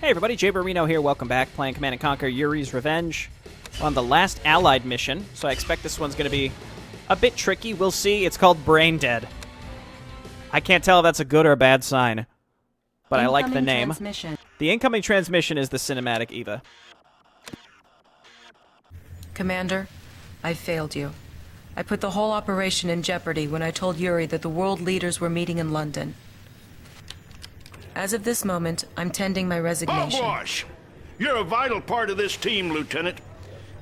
Hey everybody, Jay Barino here. Welcome back. Playing Command & Conquer Yuri's Revenge. We're on the last Allied mission, so I expect this one's going to be a bit tricky. We'll see. It's called Brain Dead. I can't tell if that's a good or a bad sign, but I like the name. The incoming transmission is the cinematic Eva. Commander, I failed you. I put the whole operation in jeopardy when I told Yuri that the world leaders were meeting in London. As of this moment, I'm tending my resignation. Hogwash! You're a vital part of this team, Lieutenant.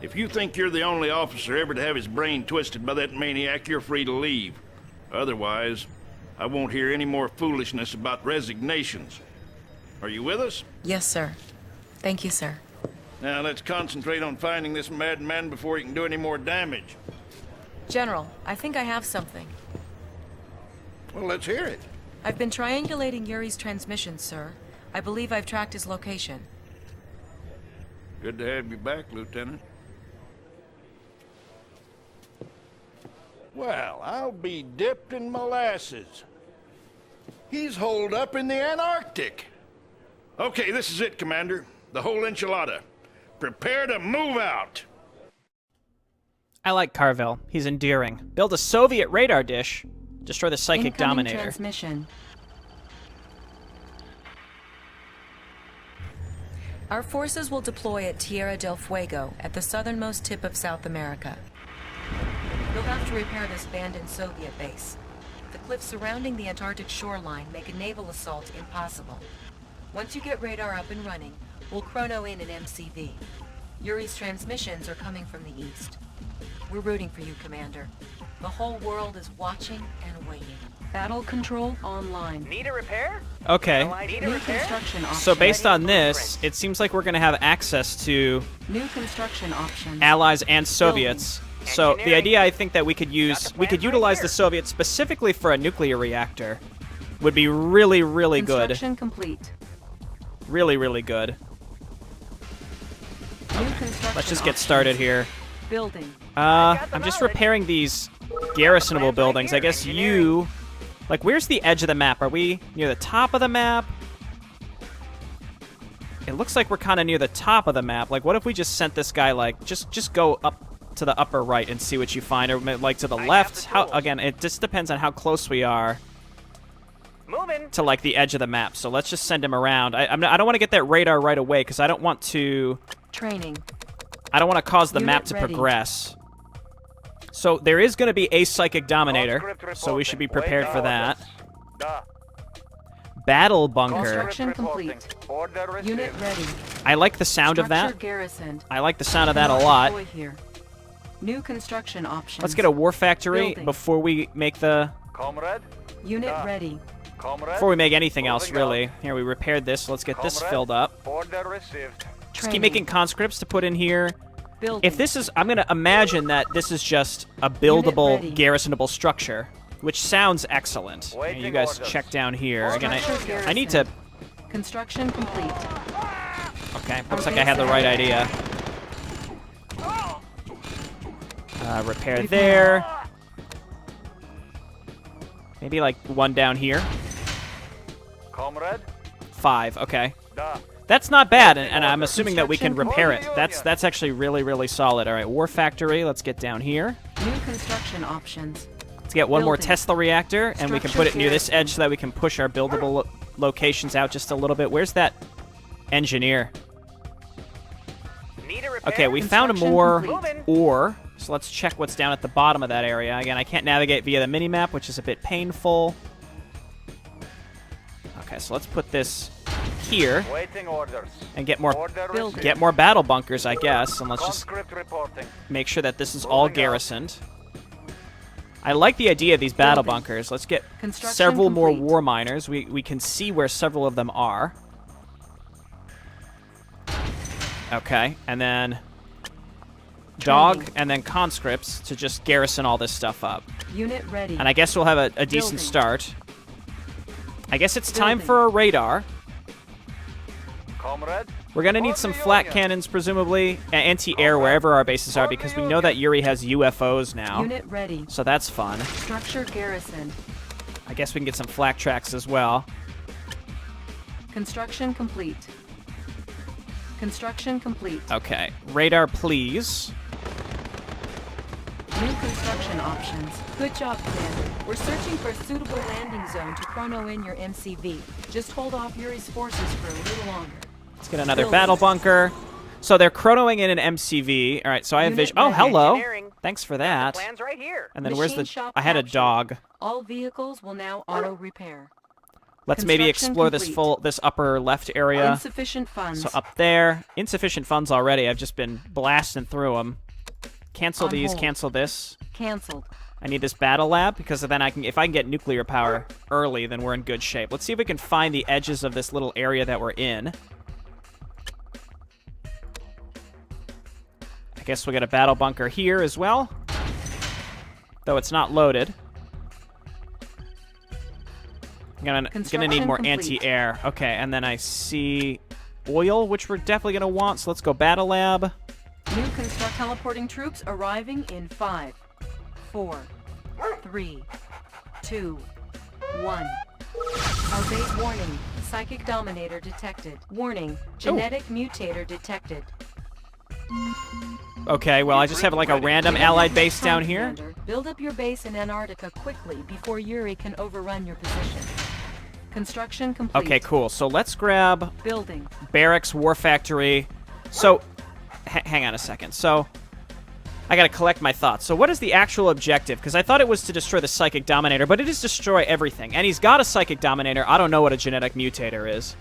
If you think you're the only officer ever to have his brain twisted by that maniac, you're free to leave. Otherwise, I won't hear any more foolishness about resignations. Are you with us? Yes, sir. Thank you, sir. Now let's concentrate on finding this madman before he can do any more damage. General, I think I have something. Well, let's hear it. I've been triangulating Yuri's transmission, sir. I believe I've tracked his location. Good to have you back, Lieutenant. Well, I'll be dipped in molasses. He's holed up in the Antarctic. Okay, this is it, Commander. The whole enchilada. Prepare to move out. I like Carvel. He's endearing. Build a Soviet radar dish. Destroy the Psychic Incoming Dominator. Transmission. Our forces will deploy at Tierra del Fuego, at the southernmost tip of South America. You'll have to repair this abandoned Soviet base. The cliffs surrounding the Antarctic shoreline make a naval assault impossible. Once you get radar up and running, we'll chrono in an MCV. Yuri's transmissions are coming from the east. We're rooting for you, Commander. The whole world is watching and waiting. Battle control online. Need a repair? Okay. Need a New repair? construction options. So based on this, it seems like we're going to have access to New construction options. Allies and Soviets. So the idea I think that we could utilize the Soviets specifically for a nuclear reactor would be really, really good. Construction complete. Really, really good. New construction Let's just get options. started here. Building. I'm just repairing these garrisonable buildings. I guess you... Like, where's the edge of the map? Are we near the top of the map? It looks like we're kind of near the top of the map. Like, what if we just sent this guy, like, just go up to the upper right and see what you find? Or, like, to the left? How? Again, it just depends on how close we are Moving. to, like, the edge of the map. So let's just send him around. I don't want to get that radar right away because I don't want to... Training. I don't want to cause the Unit map to ready. progress. So there is going to be a Psychic Dominator, so we should be prepared for that. Battle Bunker. Construction complete. Unit ready. I like the sound of Structure that. garrisoned. I like the sound of that a lot. Deploy here. New construction options. Let's get a war factory Building. before we make the... Comrade. Unit ready. Comrade. Before we make anything else, really. Here, we repaired this, so let's get this filled up. Order received. Just keep making conscripts to put in here. Building. If this is... I'm going to imagine that this is just a buildable, ready. garrisonable structure, which sounds excellent. Here, Waiting you guys orders. check down here. Again, Structure I need to... Construction complete. Okay, looks like I had the right idea. Repair there. Maybe like one down here. Comrade. 5, okay. Da. That's not bad, and I'm assuming that we can repair it. That's actually really, really solid. All right, war factory. Let's get down here. New construction options. Let's get one more Building. Tesla reactor, and we can put it near this edge so that we can push our buildable locations out just a little bit. Where's that engineer? Need a repair? Okay, we found Construction more complete. ore, so let's check what's down at the bottom of that area. Again, I can't navigate via the minimap, which is a bit painful. Okay, so let's put this here Waiting orders. and get more Order Building. received. get more battle bunkers, I guess, and let's just Conscript reporting. make sure that this is all Moving out. garrisoned. I like the idea of these battle Building. bunkers. Let's get Construction several more complete. war miners. We can see where several of them are. Okay, and then dog, Training. and then conscripts to just garrison all this stuff up. Unit ready. And I guess we'll have a decent Building. start. I guess it's time Building. for a radar. Comrade. We're going to need some flat cannons, presumably, anti-air wherever our bases are, because we know that Yuri has UFOs now. Unit ready. So that's fun. Structure garrison. I guess we can get some flak tracks as well. Construction complete. Construction complete. Okay. Radar, please. New construction options. Good job, Commander. We're searching for a suitable landing zone to chrono in your MCV. Just hold off Yuri's forces for a little longer. Let's get another battle bunker. So they're chronoing in an MCV. All right, so I have vision. Oh, hello. Thanks for that. Plans right here. And then Machine where's the... shop I had a captured. dog. All vehicles will now auto-repair. Let's maybe Construction explore complete. this upper left area. Insufficient funds. So up there. Insufficient funds already. I've just been blasting through them. Cancel On these, hold. cancel this. Canceled. I need this battle lab because then if I can get nuclear power early, then we're in good shape. Let's see if we can find the edges of this little area that we're in. I guess we'll get a battle bunker here as well. Though it's not loaded. I'm gonna need Construction more complete. anti-air. Okay, and then I see oil, which we're definitely gonna want, so let's go battle lab. New construct teleporting troops arriving in 5, 4, 3, 2, 1. Obey warning. Psychic dominator detected. Warning. Genetic mutator detected. Okay, well, I just have like a random allied base down here. Commander. Build up your base in Antarctica quickly before Yuri can overrun your position. Construction complete. Okay, cool. So let's grab Building. barracks, war factory. So, hang on a second. So, I gotta collect my thoughts. So what is the actual objective? Because I thought it was to destroy the Psychic Dominator, but it is destroy everything. And he's got a Psychic Dominator. I don't know what a genetic mutator is.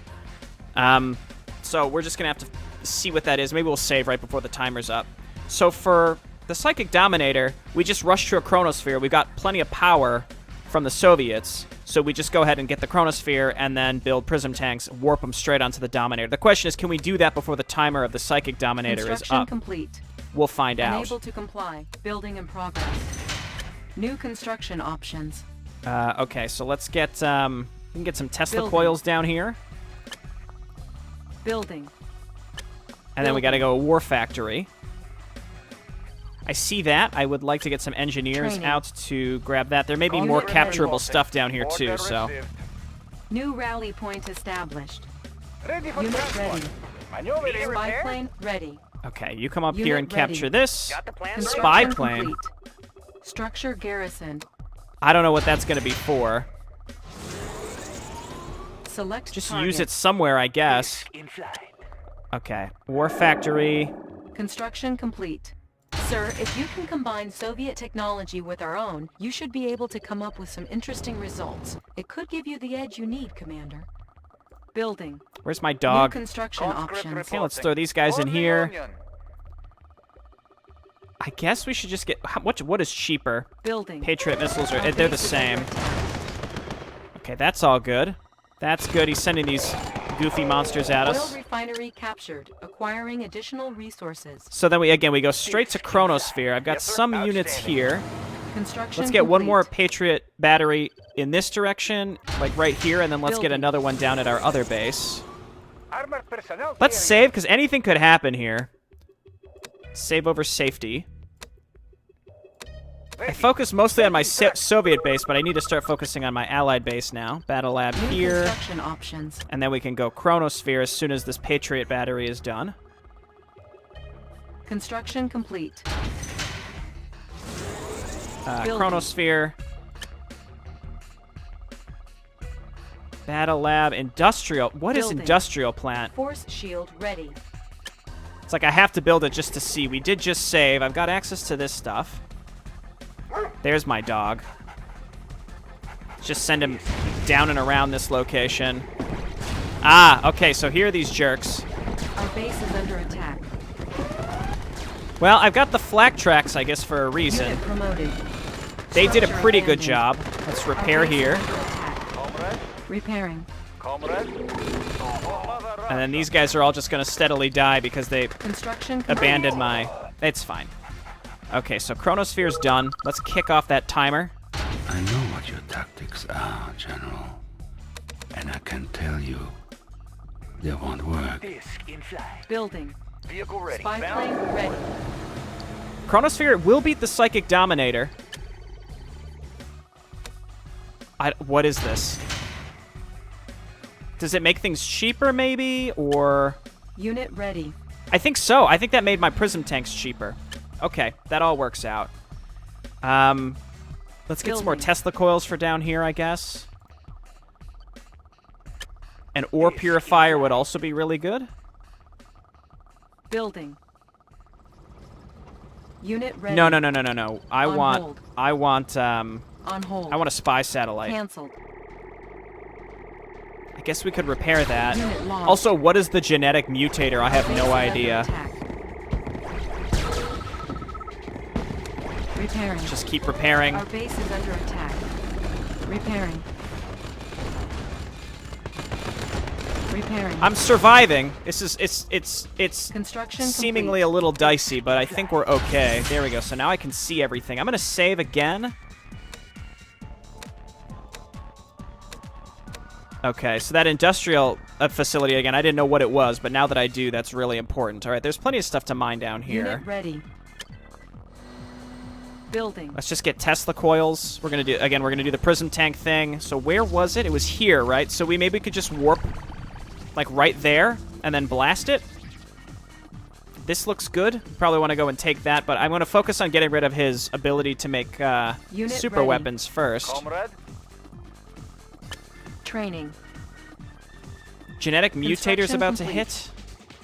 So we're just gonna have to see what that is. Maybe we'll save right before the timer's up. So for the Psychic Dominator, we just rush to a chronosphere. We've got plenty of power from the Soviets, so we just go ahead and get the chronosphere and then build prism tanks, warp them straight onto the Dominator. The question is, can we do that before the timer of the Psychic Dominator is Construction up? complete. We'll find out. Unable to comply. Building in progress. New construction options. Okay, so let's get we can get some Tesla Building. coils down here, Building. and then we got to go war factory. I see that. I would like to get some engineers Training. out to grab that. There may be Unit more ready. capturable stuff down here too. Order So received. New rally point established. Ready for Unit transport. ready. Maneuver Spy repair. plane ready. okay, you come up Unit here and ready. capture this. Got the plans Spy Construction plane. complete. Structure garrison. I don't know what that's going to be for. Select Just target. use it somewhere, I guess. inside. Okay, war factory. Construction complete. Sir, if you can combine Soviet technology with our own, you should be able to come up with some interesting results. It could give you the edge you need, Commander. Building. Where's my New dog? construction Conscript options. Okay, let's throw these guys in Onion, here. onion. I guess we should just get... What is cheaper? Building. Patriot missiles are... Our They're the base is under same. attack. Okay, that's all good. That's good. He's sending these goofy monsters at Oil us. refinery captured. Acquiring additional resources. So then we go straight to Chronosphere. I've got Yes, sir. some units Outstanding. here. Construction Let's get one more complete. Patriot battery in this direction, like right here, and then let's get Building. another one down at our other base. Armored personnel Let's clearing. save, because anything could happen here. Save over safety. I focus mostly on my Soviet base, but I need to start focusing on my Allied base now. Battle Lab New here. construction options. And then we can go Chronosphere as soon as this Patriot battery is done. Construction complete. Building. Chronosphere. Battle Lab. Industrial. What is Building. Industrial Plant? Force shield ready. It's like I have to build it just to see. We did just save. I've got access to this stuff. There's my dog. Just send him down and around this location. Ah, okay, so here are these jerks. Our base is under attack. Well, I've got the flak tracks, I guess, for a reason. Unit promoted. They did a Structure pretty good abandoned. job. Let's Our repair base is here. under attack. Comrade. Repairing. Comrade. And then these guys are all just going to steadily die because they Construction complete. abandoned my... It's fine. Okay, so Chronosphere's done. Let's kick off that timer. I know what your tactics are, General. And I can tell you, they won't work. Disc inside. Building. Vehicle ready. Spy Bound. plane ready. Chronosphere will beat the Psychic Dominator. What is this? Does it make things cheaper, maybe? Or... Unit ready. I think so. I think that made my prism tanks cheaper. Okay, that all works out. Let's get some more Tesla coils for down here, I guess. An ore purifier would also be really good. Building. Unit ready. No. I On want hold. on hold. I want a spy satellite. Cancelled. I guess we could repair that. Unit lost. Also, what is the genetic mutator? I have Base no is under idea. attack. Repairing. Just keep repairing. Our base is under attack. Repairing. Repairing. I'm surviving. This is it's Construction seemingly complete. a little dicey, but I think we're okay. There we go. So now I can see everything. I'm gonna save again. Okay, so that industrial facility again, I didn't know what it was, but now that I do, that's really important. All right, there's plenty of stuff to mine down here. Unit ready. Building. Let's just get Tesla coils. We're gonna do the prism tank thing. So where was it? It was here, right? So we maybe could just warp like right there and then blast it. This looks good. Probably want to go and take that, but I'm going to focus on getting rid of his ability to make super ready. weapons first. Comrade, Training. Genetic mutator's Construction about to complete. hit.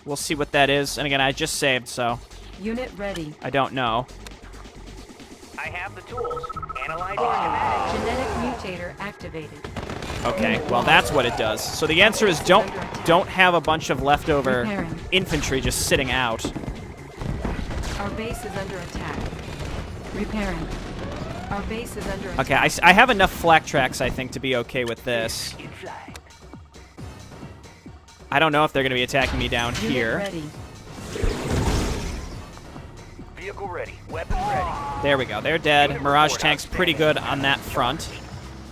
We'll see what that is. And again, I just saved, so Unit ready. I don't know. I have the tools. Analyze schematic. Genetic mutator activated. Okay, well that's what it does. So the answer is don't have a bunch of leftover Repairing. infantry just sitting out. Our base is under attack. Repairing. Our base is under attack. Okay, I have enough flak tracks, I think, to be okay with this. In flight. I don't know if they're going to be attacking me down Unit here. ready. Vehicle ready. Weapons ready. There we go. They're dead. Mirage tank's pretty good on that front.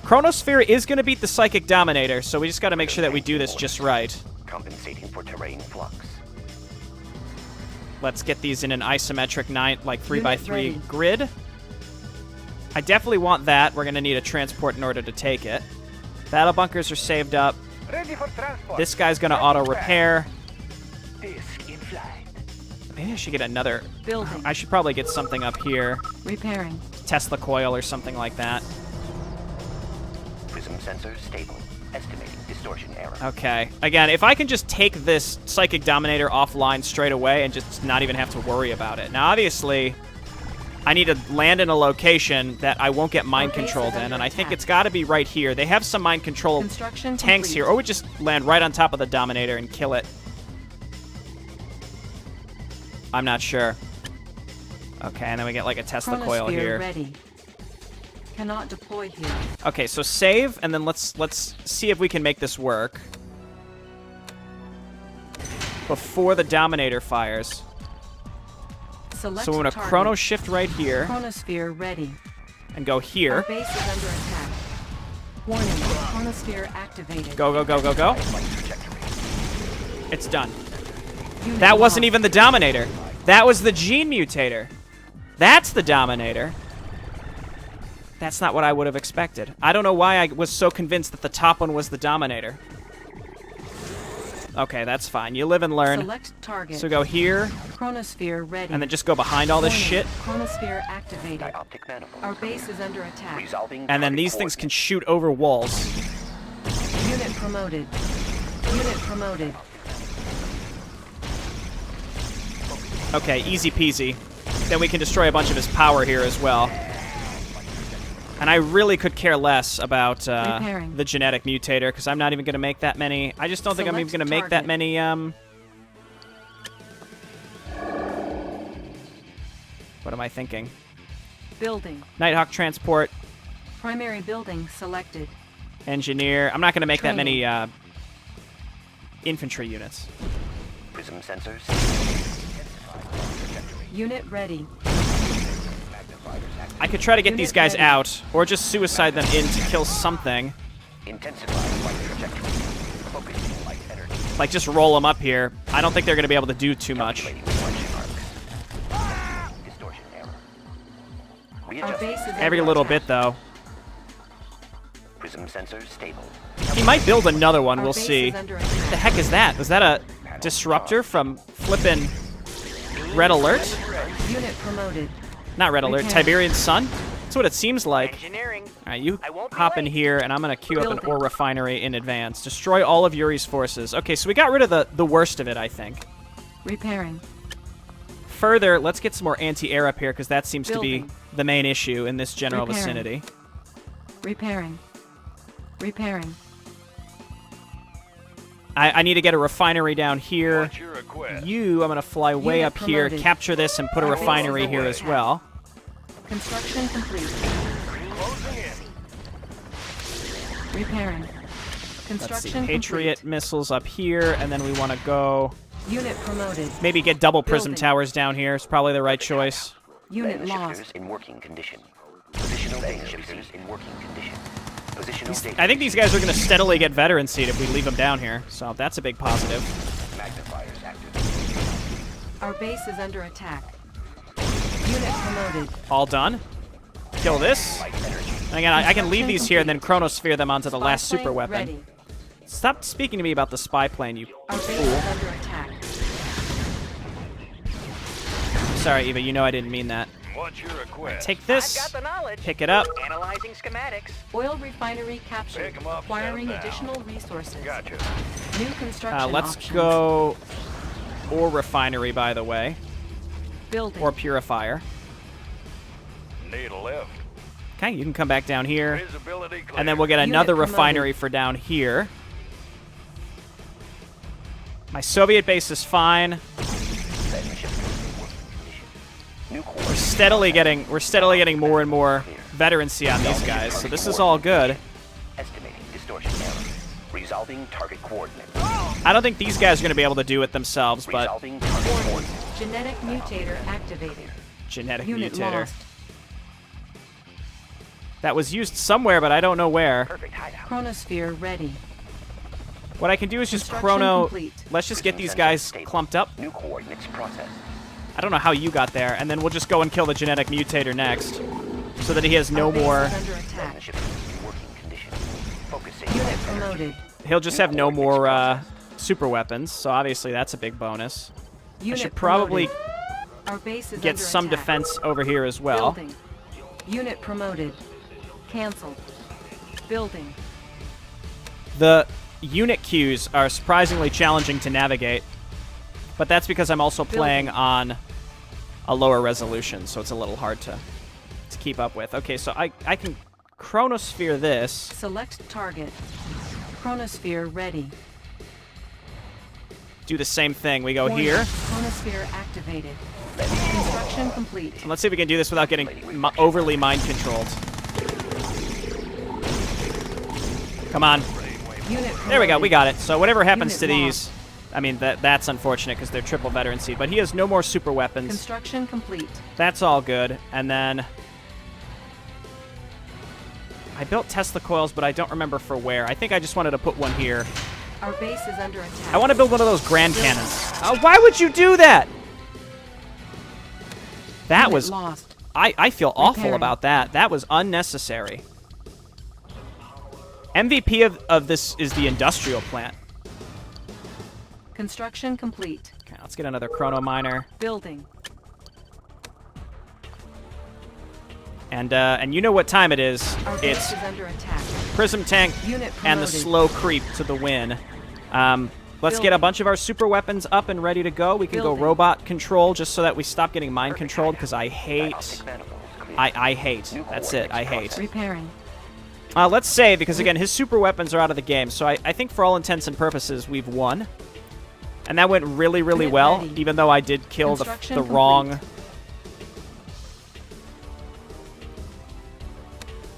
Chronosphere is going to beat the Psychic Dominator, so we just got to make sure that we do this just right. Compensating for terrain flux. Let's get these in an isometric 3x3 ready. grid. I definitely want that. We're going to need a transport in order to take it. Battle bunkers are saved up. Ready for transport. This guy's going to auto-repair. Disc in flight. Maybe I should get another... Building. I should probably get something up here. Repairing. Tesla coil or something like that. Prism sensor stable. Estimating distortion error. Okay. Again, if I can just take this Psychic Dominator offline straight away and just not even have to worry about it. Now, obviously, I need to land in a location that I won't get mind controlled in, and I think it's got to be right here. They have some mind control Construction tanks complete. here, or we just land right on top of the Dominator and kill it. I'm not sure. Okay, and then we get like a Tesla coil Chronosphere here. ready. Cannot deploy here. Okay, so save, and then let's see if we can make this work before the Dominator fires. Select So we're gonna target. chrono shift right here Chronosphere ready. and go Our here. base is under attack. Warning. Chronosphere activated. Go, go, go, go, go. Flight trajectory. It's done. Unit That wasn't lost. even the Dominator. That was the Gene Mutator. That's the Dominator. That's not what I would have expected. I don't know why I was so convinced that the top one was the Dominator. Okay, that's fine. You live and learn. Select target. So go here, Chronosphere ready. and then just go behind all this Warning. shit. Chronosphere activated. Dioptic manifold. Our base is under attack. Resolving And then target these things can coordinates. shoot over walls. Unit promoted. Unit promoted. Okay, easy peasy. Then we can destroy a bunch of his power here as well. And I really could care less about Repairing. the genetic mutator, because I'm not even going to make that many. I just don't think I'm even Select going to make that target. many. What am I thinking? Building. Nighthawk transport, Primary building selected. engineer. I'm not going to make that many Training. infantry units. Prism sensors. Unit ready. I could try to get Unit these guys ready. out, or just suicide them in to kill something. Intensify flight trajectory. Focusing light energy. Like, just roll them up here. I don't think they're going to be able to do too much. Calculating deflection arcs. Distortion error. Our Readjusting. base is Every under little attack. bit, though. Prism sensors stable. He might build another one, Our we'll base see. is under What the attack. heck is that? Was that a... disruptor from flippin' Red Alert. Unit promoted. Not Red Alert, Repair. Tiberian Sun. That's what it seems like. Engineering. All right, you I won't be hop in late. here, and I'm going to queue up an Building. ore refinery in advance. Destroy all of Yuri's forces. Okay, so we got rid of the worst of it, I think. Repairing. Further, let's get some more anti-air up here, because that seems to be Building. the main issue in this general Repairing. vicinity. Repairing. Repairing. I need to get a refinery down here. What's your request? You, I'm going to fly way Unit up here, promoted. capture this, and put a Our refinery base is here under as attack. well. Construction complete. Closing in. Repairing. Let's Construction see, Patriot complete. missiles up here, and then we want to go Unit promoted. maybe get double prism Building. towers down here. It's probably the right choice. Unit Shifters lost. in working condition. Positional data shifters in working condition. Positional data. I think these guys are going to steadily get veteran seed if we leave them down here, so that's a big positive. Magnifiers active. Our base is under attack. Unit promoted. All done. Kill this. And again, I can leave these here and then chronosphere them onto the last Spy super plane weapon. Ready. Stop speaking to me about the spy plane, you Our base fool. is under attack. Sorry, Eva, you know I didn't mean that. What's your request? Take I've this, got the knowledge. pick it up. Analyzing schematics. Oil refinery captured. Pick 'em up, Acquiring set 'em down. additional resources. Gotcha. New construction Let's options. go ore refinery, by the way, Building. or purifier. Need a lift. Okay, you can come back down here, Visibility clear. and then we'll get Unit another promoted. refinery for down here. My Soviet base is fine. We're steadily getting more and more veterancy on these guys, so this is all good. Estimating distortion error. Resolving target coordinate. I don't think these guys are going to be able to do it themselves, but Resolving target coordinate. Genetic mutator activated. genetic Unit mutator. lost. That was used somewhere, but I don't know where. Perfect hideout. Chronosphere ready. What I can do is just Construction chrono. complete. Let's just get these Sensor guys stable. clumped up. New coordinates processed. I don't know how you got there, and then we'll just go and kill the genetic mutator next, so that he has no Our base more. is under attack. Shifters in working condition. Focusing. Unit promoted. He'll just have no more super weapons, so obviously that's a big bonus. Unit I should probably promoted. Our base is get under some attack. defense over here as well. Building. Unit promoted. Cancelled. Building. The unit queues are surprisingly challenging to navigate, but that's because I'm also playing on a lower resolution, so it's a little hard to keep up with. Okay, so I can chronosphere this. Select target. Chronosphere ready. Do the same thing. We go Warning. here. Chronosphere activated. Construction complete. And let's see if we can do this without getting overly mind controlled. Come on. Unit There we go. We promoted. got it. So whatever happens to Unit these, I mean, that's unfortunate because they're triple veterancy, but he has no more super weapons. Construction complete. That's all good. And then I built Tesla coils, but I don't remember for where. I think I just wanted to put one here. Our base is under attack. I want to build one of those grand cannons. Why would you do that? That Unit was... lost. I feel awful Repairing. about that. That was unnecessary. MVP of this is the industrial plant. Construction complete. Okay, let's get another chrono miner. Building. And you know what time it is. Our base It's is under attack. Prism Tank Unit and the promoted. slow creep to the win. Let's get a Building. bunch of our super weapons up and ready to go. We can go Building. robot control just so that we stop getting mind controlled because I hate... Diagnostic manifolds clear. I hate. New That's it. I coordinates hate. Repairing. Let's save because, again, his super weapons are out of the game. So I think for all intents and purposes, we've won. And that went really, really Unit well, ready. even though I did kill the Construction the complete. wrong...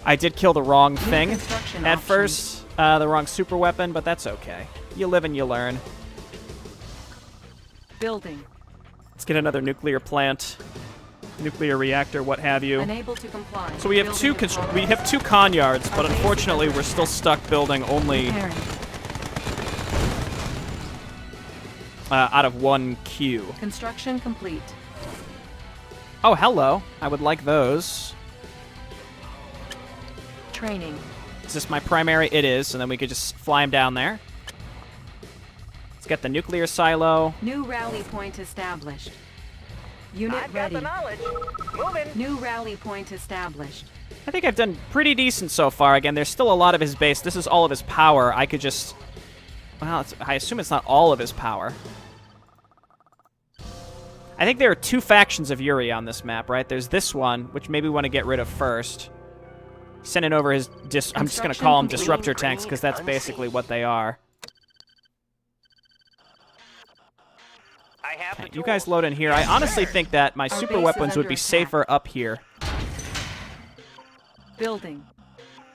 I did kill the wrong thing construction at options. first, the wrong super weapon, but that's okay. You live and you learn. Building. Let's get another nuclear plant, nuclear reactor, what have you. Unable to comply. So we have Building in progress. two con yards, but unfortunately we're still stuck building only Repairing. out of one queue. Construction complete. Oh, hello. I would like those. Training. Is this my primary? It is, and then we could just fly him down there. Let's get the nuclear silo. New rally point established. Unit I've got ready. the knowledge. Moving. New rally point established. I think I've done pretty decent so far. Again, there's still a lot of his base. This is all of his power. I could just... Well, I assume it's not all of his power. I think there are two factions of Yuri on this map, right? There's this one, which maybe we want to get rid of first. Sending over his... I'm just going to call them disruptor tanks, because that's basically what they are. I have the You tools. guys load in here. I honestly think that my super base is weapons would under be attack. safer up here. Building.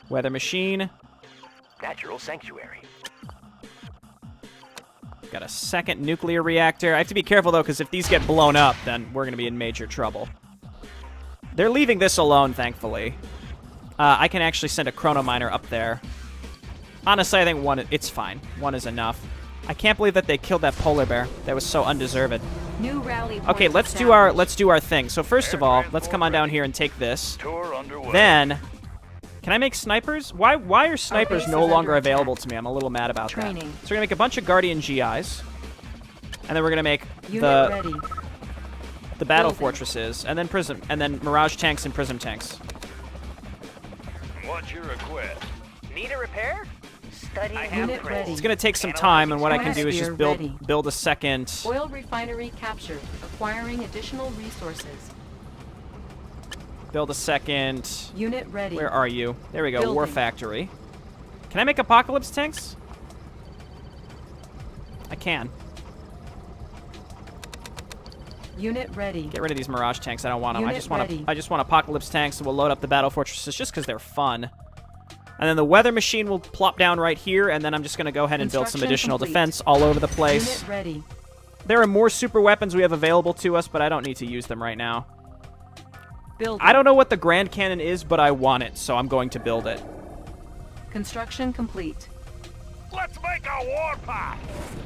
Weather machine. Natural sanctuary. Got a second nuclear reactor. I have to be careful, though, because if these get blown up, then we're going to be in major trouble. They're leaving this alone, thankfully. I can actually send a chrono miner up there. Honestly, I think it's fine. One is enough. I can't believe that they killed that polar bear. That was so undeserved. New rally point Okay, let's do our thing. So first of all, let's come on down here and take this. Tour underway. Then, can I make snipers? Why are snipers base no is longer under available attack. to me? I'm a little mad about that. Training. So we're gonna make a bunch of Guardian GIs, and then we're gonna make Unit the ready. battle Building. fortresses, and then Mirage tanks and Prism tanks. What's your request? Need a repair? Study I have Unit the ready. tools. It's gonna take some time, and what I can do is just Stratosphere ready. build a second. Oil refinery captured. Acquiring additional resources. Build a second. Unit ready. Where are you? There we go. War Building. factory. Can I make apocalypse tanks? I can. Unit ready. Get rid of these Mirage tanks. I don't want them. Unit ready. I just want apocalypse tanks, and we'll load up the battle fortresses just because they're fun. And then the weather machine will plop down right here, and then I'm just going to go ahead and build some Construction additional complete. defense all over the place. Unit ready. There are more super weapons we have available to us, but I don't need to use them right now. Building. I don't know what the Grand Cannon is, but I want it, so I'm going to build it. Construction complete. Let's make a warpath.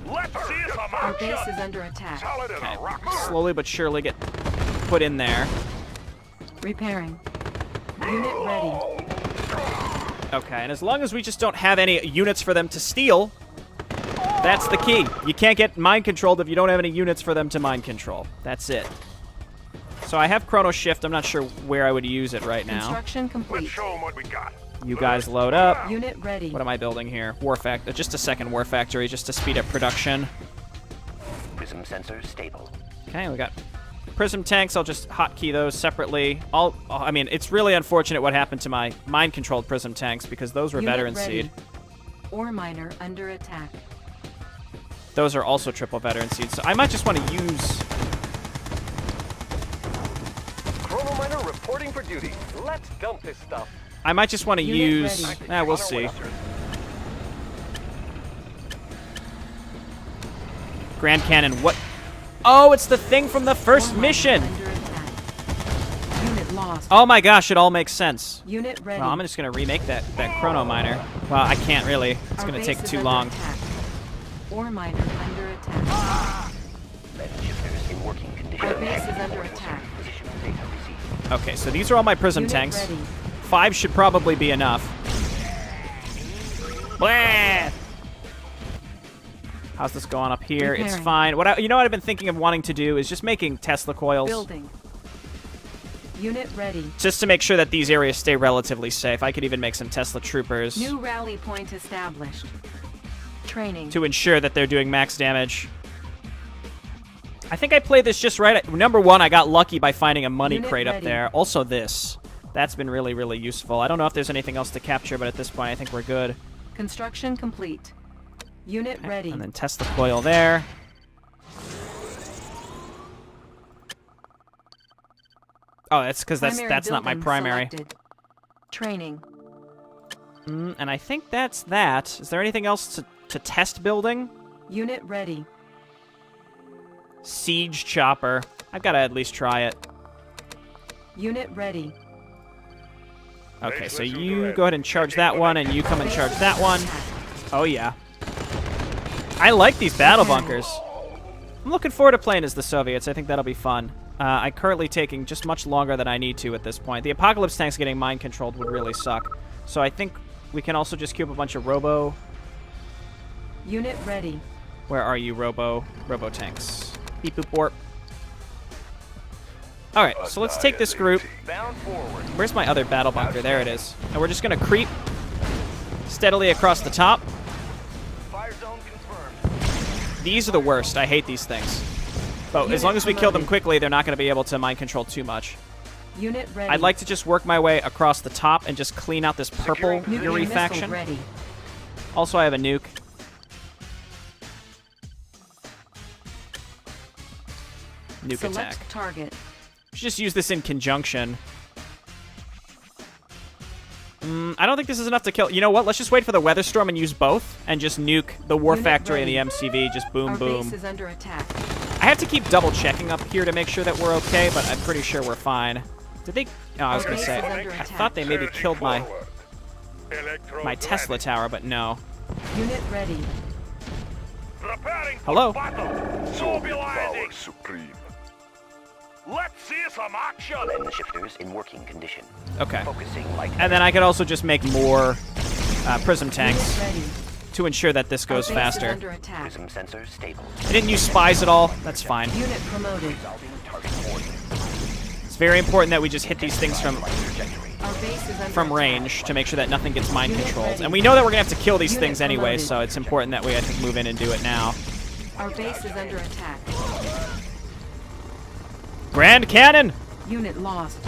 Let's see some Our action. base is under attack. Solid as Okay. a rock. Slowly but surely get put in there. Repairing. Unit ready. Okay, and as long as we just don't have any units for them to steal, that's the key. You can't get mind controlled if you don't have any units for them to mind control. That's it. So I have Chrono Shift. I'm not sure where I would use it right now. Construction Let's complete. show them what we got. You guys load up. Unit ready. What am I building here? Just a second war factory, just to speed up production. Prism sensors stable. Okay, we got Prism tanks. I'll just hotkey those separately. I mean, it's really unfortunate what happened to my mind-controlled Prism tanks because those were Unit veteran ready. seed. Ore miner under attack. Those are also triple veteran seeds. So I might just want to use... Chrono miner reporting for duty. Let's dump this stuff. I might just want to Unit use... ready. We'll see. Grand Cannon, what... Oh, it's the thing from the first Ore miner mission! Under attack. Unit lost. Oh my gosh, it all makes sense. Unit ready. Well, I'm just going to remake that Chrono Miner. Well, I can't really. It's Our going to base take is too under long. attack. Ore miner under attack. Red shifters in working condition. Our base is under attack. Position data received. Okay, so these are all my Prism Unit tanks. ready. 5 should probably be enough. Blah! How's this going up here? It's Repairing. fine. You know what I've been thinking of wanting to do is just making Tesla coils. Building. Unit ready. Just to make sure that these areas stay relatively safe. I could even make some Tesla troopers New rally point established. Training. to ensure that they're doing max damage. I think I played this just right. Number 1, I got lucky by finding a money Unit crate up ready. there. Also this. That's been really, really useful. I don't know if there's anything else to capture, but at this point I think we're good. Construction complete. Unit ready. And then test the coil there. Oh, that's because that's not my building primary. selected. Training. And I think that's that. Is there anything else to test building? Unit ready. Siege chopper. I've got to at least try it. Unit ready. Okay, so you go ahead and charge that one, and you come and charge that one. Oh, yeah. I like these battle bunkers. I'm looking forward to playing as the Soviets. I think that'll be fun. I'm currently taking just much longer than I need to at this point. The Apocalypse tanks getting mind-controlled would really suck. So I think we can also just queue up a bunch of robo... Unit ready. Where are you, robo tanks? Beep boop warp. All right, so let's take this group. Bound forward. Where's my other battle bunker? There it is. And we're just gonna creep steadily across the top. Fire zone confirmed. These are the worst. I hate these things. But as long as we kill them quickly, they're not gonna be able to mind control too much. Unit ready. I'd like to just work my way across the top and just clean out this purple Nuclear Yuri missile faction. ready. Also, I have a nuke. Nuke Select attack. target. Should just use this in conjunction. I don't think this is enough to kill. You know what? Let's just wait for the weather storm and use both, and just nuke the war Unit factory ready. and the MCV. Just boom, Our boom. base is under attack. I have to keep double checking up here to make sure that we're okay, but I'm pretty sure we're fine. Did they? Oh, I was Our gonna base say. is under I attack. thought they maybe killed my Tesla tower, but no. Unit ready. Preparing for Hello? battle. Mobilizing. Supreme. Let's see some action. Blend the shifters in working condition. Okay. Focusing light. And then I could also just make more prism tanks Unit ready. to ensure that this goes Our base is faster. under attack. Prism sensors stable. I didn't use spies at all. That's fine. Unit promoted. Target coordinates. It's very important that we just hit these things from Our base is under from attack. range to make sure that nothing gets mind Unit controlled. ready. And we know that we're gonna have to kill these Unit things anyway, promoted. so it's important that we, I think, move in and do it now. Our base is under attack. Grand Cannon! Unit lost.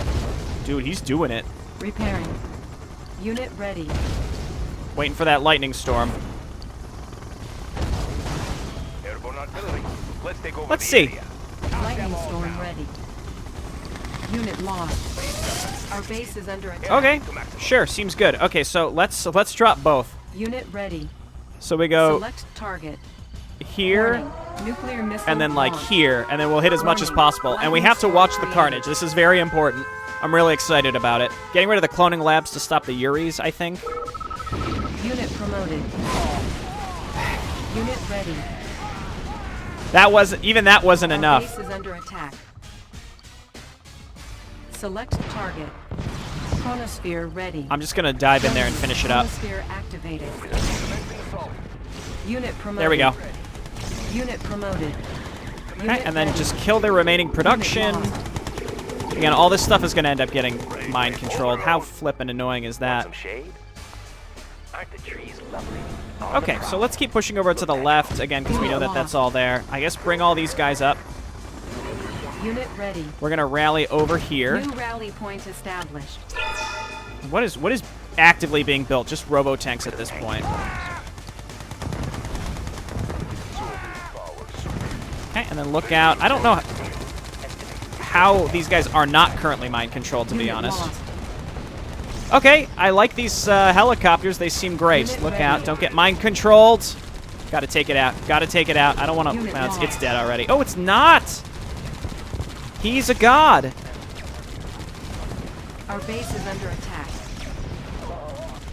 Dude, he's doing it. Repairing. Unit ready. Waiting for that lightning storm. Airborne artillery. Let's take over Let's the see. area. Lightning storm ready. Unit lost. Our base is under attack. Okay, sure, seems good. Okay, so let's drop both. Unit ready. So we go Select target. here, Warning. Nuclear missile and then like launched. here, and then we'll hit as much as possible. And we have to watch the carnage. This is very important. I'm really excited about it. Getting rid of the cloning labs to stop the Yuris, I think. Unit promoted. Unit ready. That wasn't Our enough. base is under attack. Select target. Chronosphere ready. I'm just gonna dive in there and finish it up. Chronosphere activated. Unit promoted. There we go. Unit promoted. Okay, and then just kill their remaining production. Again, all this stuff is gonna end up getting mind controlled. How flippin' annoying is that? Some shade? Aren't the trees lovely? Okay, so let's keep pushing over to the left again because we know that that's all there. I guess bring all these guys up. Unit ready. We're gonna rally over here. New rally point established. What is actively being built? Just robo tanks at this point. Okay, and then look out. I don't know how these guys are not currently mind controlled, to be Unit honest. lost. Okay, I like these helicopters. They seem great. Unit Look ready. out. Don't get mind controlled. Gotta take it out. Gotta take it out. I don't want to... Unit Well, it's lost. dead already. Oh, it's not! He's a god. Our base is under attack.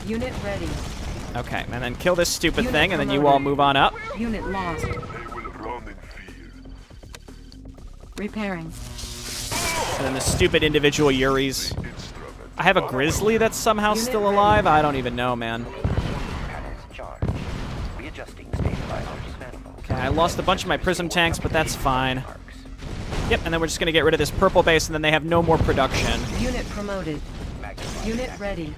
Unit ready. Okay, and then kill this stupid Unit thing, and then you promoted. all move on up. Unit lost. They will run in fear. Repairing. And then the stupid individual Yuris. I have a Grizzly that's somehow Unit still ready. alive. I don't even know, man. Panels charged. Readjusting stabilizers manifold. Okay, I lost a bunch of my prism tanks, but that's fine. Arcs. Yep, and then we're just gonna get rid of this purple base, and then they have no more production. Unit promoted. Unit ready.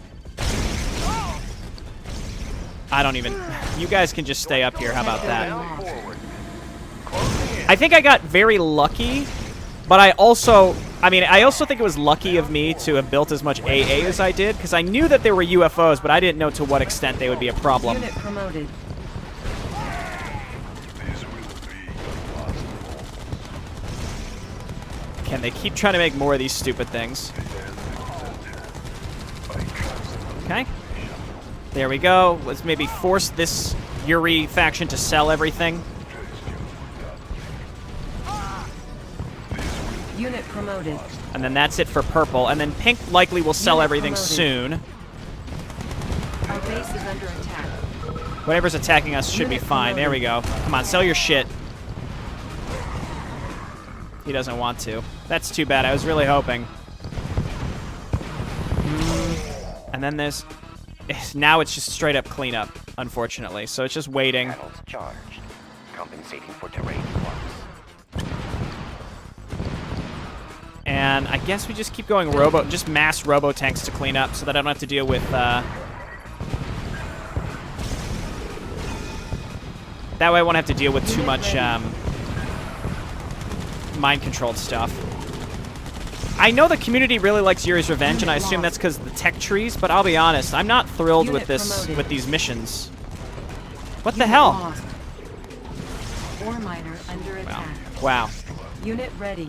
I don't even... You guys can just stay up here. How about that? Lost. I think I got very lucky, but I also think it was lucky of me to have built as much AA as I did, because I knew that there were UFOs, but I didn't know to what extent they would be a problem. Unit promoted. This will be last. Can they keep trying to make more of these stupid things? Okay. There we go. Let's maybe force this Yuri faction to sell everything. Unit promoted. And then that's it for purple. And then pink likely will sell Unit everything promoted. soon. Our base is under attack. Whatever's attacking us should be Unit fine. There we promoted. go. Come on, sell your shit. He doesn't want to. That's too bad. I was really hoping. And then there's... Now it's just straight up cleanup, unfortunately. So it's just waiting. Panels charged. Company Compensating for terrain flux. And I guess we just keep going just mass robo tanks to clean up so that I don't have to deal with, that way I won't have to deal with too much, mind-controlled stuff. I know the community really likes Yuri's Revenge, and I assume that's because of the tech trees, but I'll be honest, I'm not thrilled with these missions. What the hell? Lost. Ore miner under attack. Wow. Unit ready.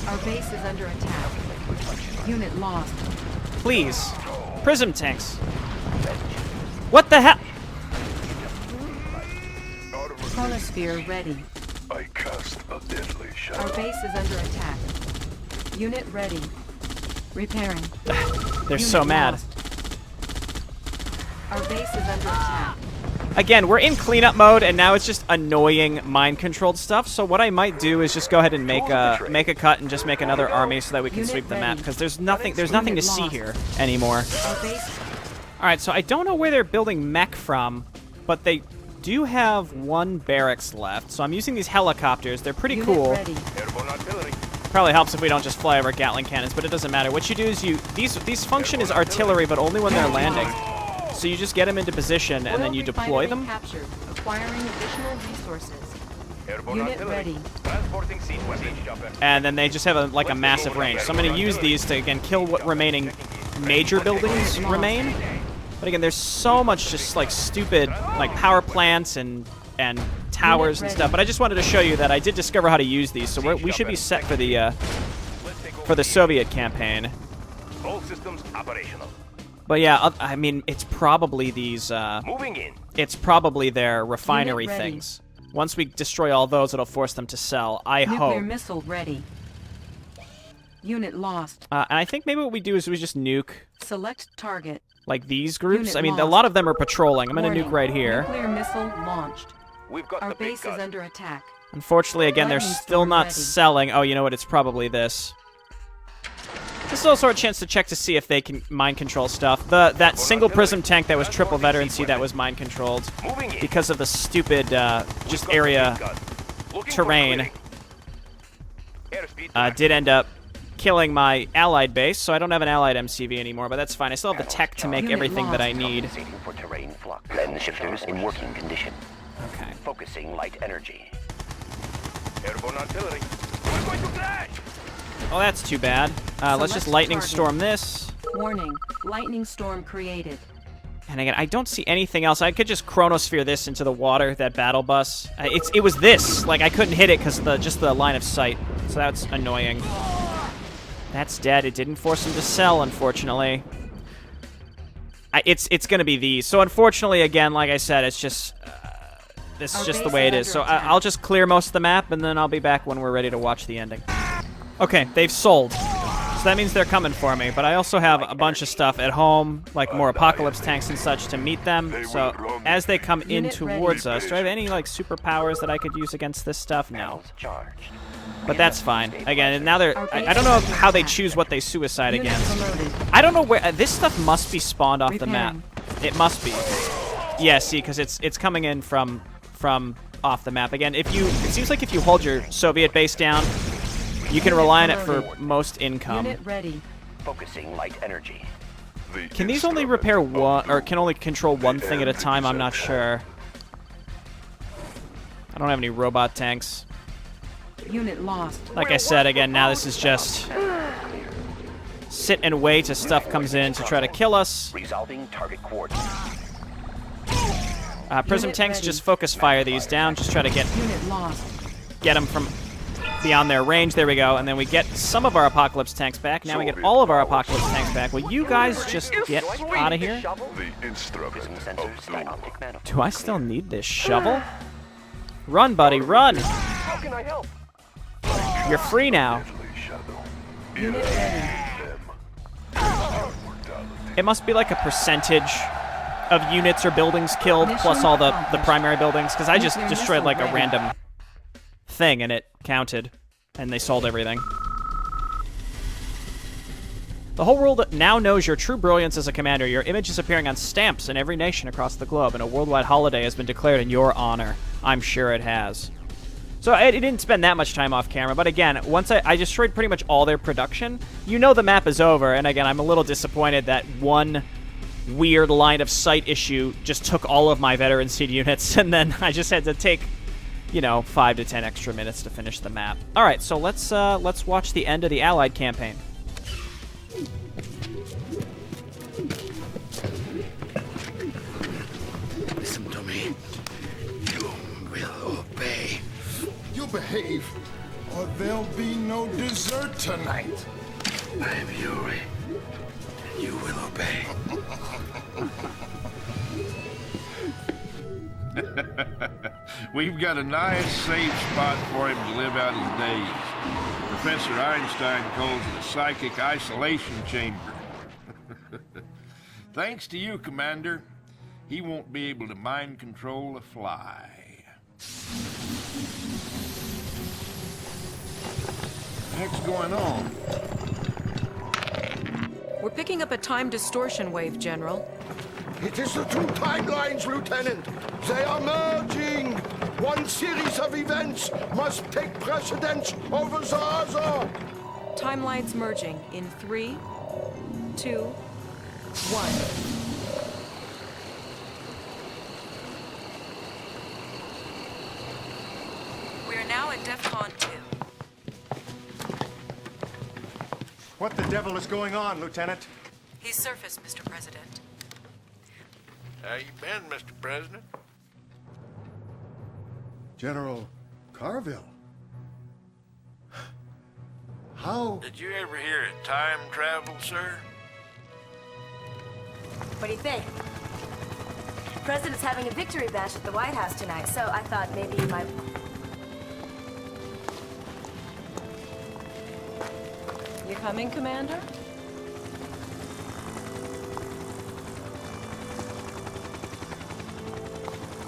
Our base is under attack. Unit lost. Please. Prism tanks. What the hell? Chronosphere ready. I cast a deadly shadow. Our base is under attack. Unit ready. Repairing. They're Unit so mad. lost. Our base is under attack. Again, we're in cleanup mode, and now it's just annoying mind-controlled stuff. So what I might do is just go ahead and make a cut and just make another army so that we can Unit sweep the map, ready. because there's nothing to see lost. here anymore. Our base. All right, so I don't know where they're building mech from, but they do have one barracks left. So I'm using these helicopters. They're pretty Unit cool. ready. Airborne artillery. Probably helps if we don't just fly over Gatling cannons, but it doesn't matter. What you do is these function as artillery, but only when they're landing. So you just get them into position and then you deploy them. Captured. Acquiring additional resources. Airborne Unit artillery. ready. Transporting siege chopper. And then they just have a massive range. So I'm going to use these to, again, kill what remaining major buildings remain. But again, there's so much just, like, stupid, like, power plants and towers and stuff. But I just wanted to show you that I did discover how to use these. So we should be set for the Soviet campaign. All systems operational. But yeah, I mean, it's probably these, Moving in. it's probably their refinery Unit ready. things. Once we destroy all those, it'll force them to sell. I Nuclear hope. missile ready. Unit lost. And I think maybe what we do is we just nuke, Select target. like, these groups. Unit I mean, a lost. lot of them are patrolling. I'm going to Warning. nuke right here. Nuclear missile launched. We've got Our the big base is gun. under attack. Unfortunately, again, they're Lightning still storm not ready. selling. Oh, you know what? It's probably this. This is also a chance to check to see if they can mind control stuff. That single prism tank that was triple veterancy that was mind controlled Moving in. because of the stupid just We've got area the big gun. Looking for terrain. clearing. Airspeed Did end up killing my allied base, so I don't have an allied MCV anymore, but that's fine. I still have the tech to make Unit everything that I lost. need. Compensating for terrain flux. Lens shifters in working condition. Okay. Focusing light energy. Airborne artillery. We're going to crash. Oh, that's too bad. Let's just Select lightning target. storm this. Warning. Lightning storm created. And again, I don't see anything else. I could just chronosphere this into the water, that battle bus. It was this. Like, I couldn't hit it because of just the line of sight. So that's annoying. That's dead. It didn't force him to sell, unfortunately. It's going to be these. So unfortunately, again, like I said, it's just... this is Our just the base way it is is. So under attack. I'll just clear most of the map, and then I'll be back when we're ready to watch the ending. Okay, they've sold. So that means they're coming for me. But I also have a bunch of stuff at home, like more apocalypse tanks and such, to meet them. So as they come in Unit towards ready. us, do I have any like superpowers that I could use against this stuff? No. Panels charged. But that's fine. Again, and now they're... I don't know how they choose what they suicide Unit against. promoted. I don't know where... this stuff must be spawned off the map. It must be. Yeah, see, because it's coming in from off the map. Again, it seems like if you hold your Soviet base down, you can rely on it for most income. Unit ready. Focusing light energy. Can these only repair one, or can only control one thing at a time? I'm not sure. I don't have any robot tanks. Unit lost. Like I said, again, now this is just sit and wait as stuff comes in to try to kill us. Resolving target coordinates. Prism Unit tanks ready. just focus fire these down, just try to get Unit lost. them from beyond their range. There we go. And then we get some of our apocalypse tanks back. Now we get all of our apocalypse tanks back. Will you guys just get out of here? The instrument Prism of sensors, doom. dioptic manifold. Do I still need this shovel? Run, buddy, run! How can I help? You're free now. Deadly shadow. Unit ready. Them. It must be like a percentage of units or buildings killed plus all the primary buildings, because I just Nuclear destroyed missile like a ready. random thing and it counted, and they sold everything. The whole world now knows your true brilliance as a commander. Your image is appearing on stamps in every nation across the globe, and a worldwide holiday has been declared in your honor. I'm sure it has. So I didn't spend that much time off camera, but again, once I destroyed pretty much all their production, you know the map is over, and again, I'm a little disappointed that one weird line of sight issue just took all of my veteran seed units, and then I just had to take, you know, 5 to 10 extra minutes to finish the map. Alright, so let's watch the end of the Allied campaign. Listen to me. You will obey. You behave, or there'll be no dessert tonight. I'm Yuri. You will obey. We've got a nice, safe spot for him to live out his days. Professor Einstein calls it a psychic isolation chamber. Thanks to you, Commander, he won't be able to mind control a fly. What's going on? We're picking up a time distortion wave, General. It is the two timelines, Lieutenant. They are merging. One series of events must take precedence over the other. Timelines merging in 3, 2, 1. We are now at DEFCON 2. What the devil is going on, Lieutenant? He's surfaced, Mr. President. How you been, Mr. President? General Carville. How? Did you ever hear of time travel, sir? What do you think? The President's having a victory bash at the White House tonight, so I thought maybe you might... You coming, Commander?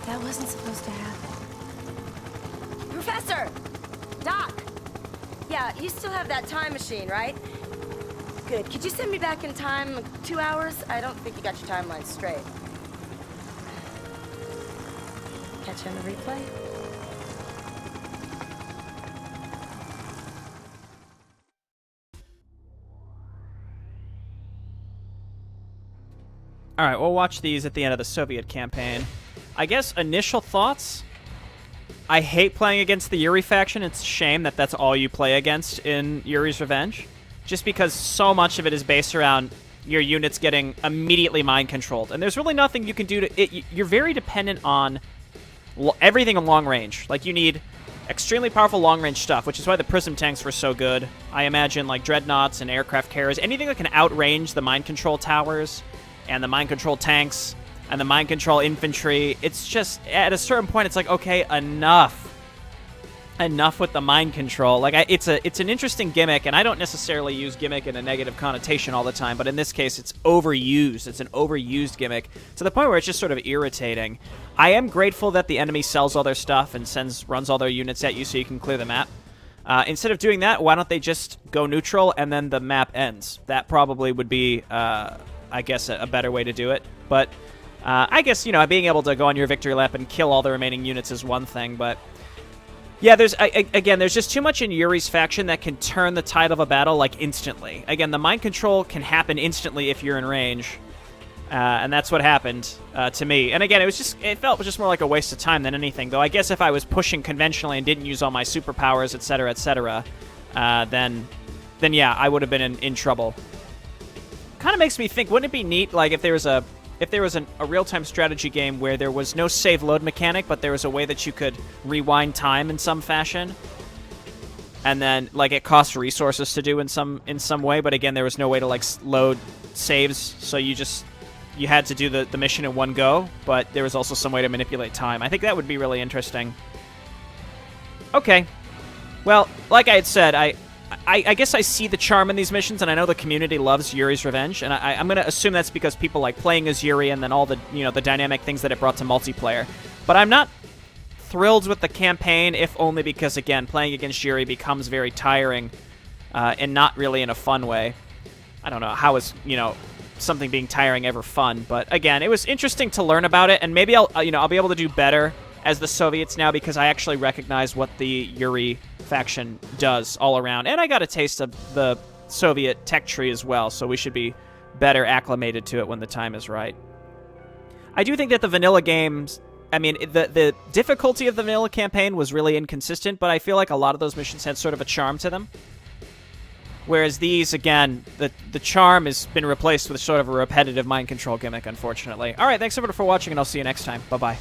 That wasn't supposed to happen. Professor! Doc! Yeah, you still have that time machine, right? Good. Could you send me back in time, like 2 hours? I don't think you got your timeline straight. Catch you on the replay? Alright, we'll watch these at the end of the Soviet campaign. I guess initial thoughts? I hate playing against the Yuri faction. It's a shame that that's all you play against in Yuri's Revenge. Just because so much of it is based around your units getting immediately mind-controlled. And there's really nothing you can do to... You're very dependent on everything in long range. Like, you need extremely powerful long-range stuff, which is why the Prism tanks were so good. I imagine, like, dreadnoughts and aircraft carriers, anything that can outrange the mind-control towers and the mind-control tanks and the mind-control infantry. It's just, at a certain point, it's like, okay, enough. Enough with the mind control. Like, it's an interesting gimmick, and I don't necessarily use gimmick in a negative connotation all the time, but in this case, it's overused. It's an overused gimmick to the point where it's just sort of irritating. I am grateful that the enemy sells all their stuff and runs all their units at you so you can clear the map. Instead of doing that, why don't they just go neutral and then the map ends? That probably would be, I guess, a better way to do it. But I guess, you know, being able to go on your victory lap and kill all the remaining units is one thing, but yeah, again, there's just too much in Yuri's faction that can turn the tide of a battle, like, instantly. Again, the mind control can happen instantly if you're in range, and that's what happened to me. And again, it felt just more like a waste of time than anything, though I guess if I was pushing conventionally and didn't use all my superpowers, etc., then yeah, I would have been in trouble. Kind of makes me think, wouldn't it be neat, like, if there was a real-time strategy game where there was no save load mechanic, but there was a way that you could rewind time in some fashion, and then, like, it cost resources to do in some way, but again, there was no way to, like, load saves, so you had to do the mission in one go, but there was also some way to manipulate time. I think that would be really interesting. Okay. Well, like I had said, I guess I see the charm in these missions, and I know the community loves Yuri's Revenge, and I'm going to assume that's because people like playing as Yuri and then all the, you know, the dynamic things that it brought to multiplayer. But I'm not thrilled with the campaign, if only because, again, playing against Yuri becomes very tiring and not really in a fun way. I don't know, how is, something being tiring ever fun? But again, it was interesting to learn about it, and maybe I'll be able to do better as the Soviets now because I actually recognize what the Yuri faction does all around. And I got a taste of the Soviet tech tree as well, so we should be better acclimated to it when the time is right. I do think that the vanilla games, the difficulty of the vanilla campaign was really inconsistent, but I feel like a lot of those missions had sort of a charm to them. Whereas these, again, the charm has been replaced with sort of a repetitive mind control gimmick, unfortunately. All right, thanks everyone for watching, and I'll see you next time. Bye-bye.